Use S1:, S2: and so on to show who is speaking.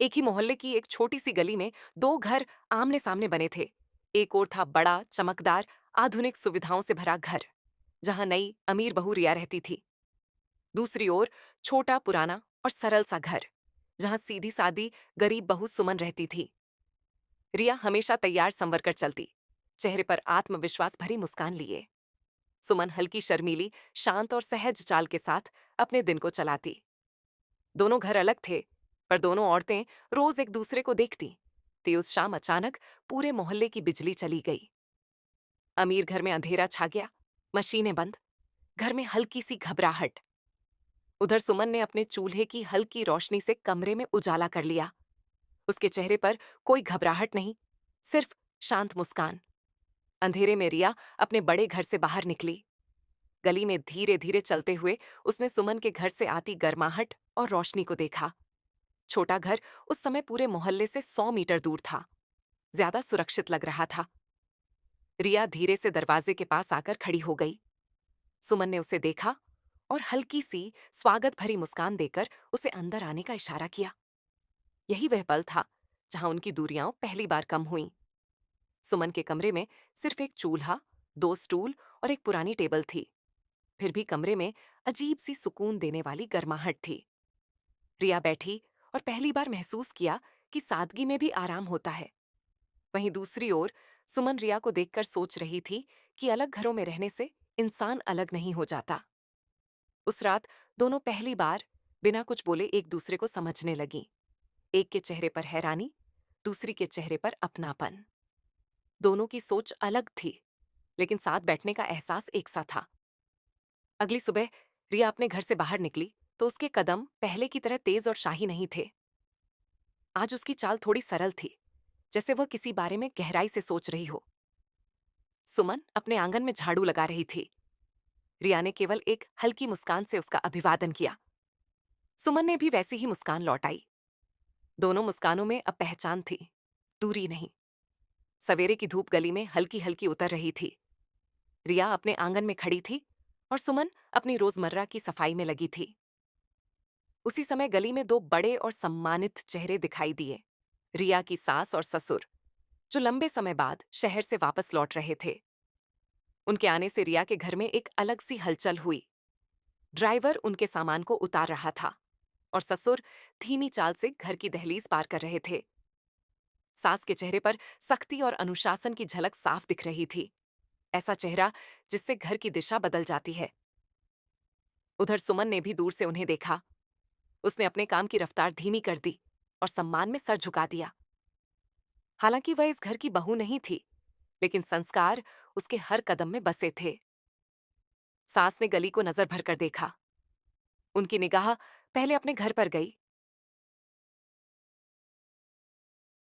S1: एक ही मोहल्ले की एक छोटी सी गली में दो घर आमने सामने बने थे। एक और था बड़ा, चमकदार, आधुनिक सुविधाओं से भरा घर, जहां नई अमीर बहू रिया रहती थी। दूसरी ओर छोटा, पुराना और सरल सा घर, जहां सीधी सादी गरीब बहू सुमन रहती थी। रिया हमेशा तैयार संवर कर चलती, चेहरे पर आत्मविश्वास भरी मुस्कान लिए। सुमन हल्की शर्मीली, शांत और सहज चाल के साथ अपने दिन को चलाती। दोनों घर अलग थे, पर दोनों औरतें रोज एक दूसरे को देखती। ते उस शाम अचानक पूरे मोहल्ले की बिजली चली गई। अमीर घर में अंधेरा छा गया, मशीनें बंद, घर में हल्की सी घबराहट। उधर सुमन ने अपने चूल्हे की हल्की रोशनी से कमरे में उजाला कर लिया। उसके चेहरे पर कोई घबराहट नहीं, सिर्फ शांत मुस्कान। अंधेरे में रिया अपने बड़े घर से बाहर निकली। गली में धीरे धीरे चलते हुए उसने सुमन के घर से आती गर्माहट और रोशनी को देखा। छोटा घर उस समय पूरे मोहल्ले से 100 मीटर दूर था, ज्यादा सुरक्षित लग रहा था। रिया धीरे से दरवाजे के पास आकर खड़ी हो गई। सुमन ने उसे देखा और हल्की सी स्वागत भरी मुस्कान देकर उसे अंदर आने का इशारा किया। यही वह पल था जहां उनकी दूरियां पहली बार कम हुईं। सुमन के कमरे में सिर्फ एक चूल्हा, दो स्टूल और एक पुरानी टेबल थी। फिर भी कमरे में अजीब सी सुकून देने वाली गर्माहट थी। रिया बैठी और पहली बार महसूस किया कि सादगी में भी आराम होता है। वहीं दूसरी ओर सुमन रिया को देखकर सोच रही थी कि अलग घरों में रहने से इंसान अलग नहीं हो जाता। उस रात दोनों पहली बार बिना कुछ बोले एक दूसरे को समझने लगीं। एक के चेहरे पर हैरानी, दूसरी के चेहरे पर अपनापन। दोनों की सोच अलग थी, लेकिन साथ बैठने का एहसास एक सा था। अगली सुबह रिया अपने घर से बाहर निकली तो उसके कदम पहले की तरह तेज और शाही नहीं थे। आज उसकी चाल थोड़ी सरल थी, जैसे वह किसी बारे में गहराई से सोच रही हो। सुमन अपने आंगन में झाड़ू लगा रही थी। रिया ने केवल एक हल्की मुस्कान से उसका अभिवादन किया। सुमन ने भी वैसी ही मुस्कान लौटाई। दोनों मुस्कानों में अब पहचान थी, दूरी नहीं। सवेरे की धूप गली में हल्की हल्की उतर रही थी। रिया अपने आंगन में खड़ी थी और सुमन अपनी रोजमर्रा की सफाई में लगी थी। उसी समय गली में दो बड़े और सम्मानित चेहरे दिखाई दिए। रिया की सास और ससुर, जो लंबे समय बाद शहर से वापस लौट रहे थे। उनके आने से रिया के घर में एक अलग सी हलचल हुई। ड्राइवर उनके सामान को उतार रहा था और ससुर धीमी चाल से घर की दहलीज पार कर रहे थे। सास के चेहरे पर सख्ती और अनुशासन की झलक साफ दिख रही थी, ऐसा चेहरा जिससे घर की दिशा बदल जाती है। उधर सुमन ने भी दूर से उन्हें देखा। उसने अपने काम की रफ्तार धीमी कर दी और सम्मान में सर झुका दिया। हालांकि वह इस घर की बहू नहीं थी, लेकिन संस्कार उसके हर कदम में बसे थे। सास ने गली को नजर भर कर देखा। उनकी निगाह पहले अपने घर पर गई,